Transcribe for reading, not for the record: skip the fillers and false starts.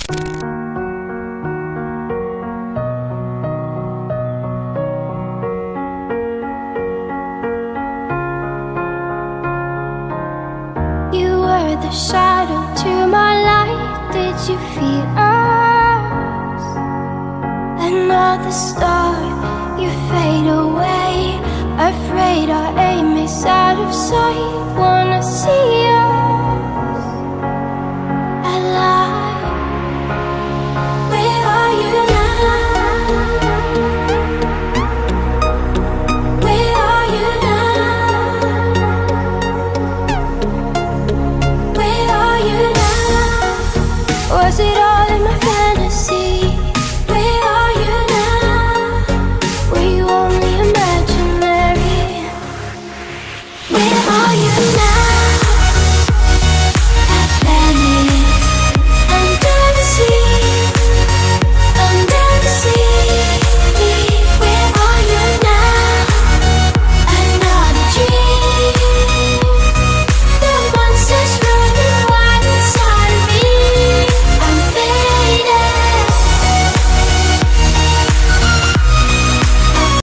You were the shadow to my light. Did you feel us? Another star, you fade away. Afraid our aim is out of sight. Wanna see us alive. Where are you now? Where are you now? Where are you now? Was it all in my fantasy?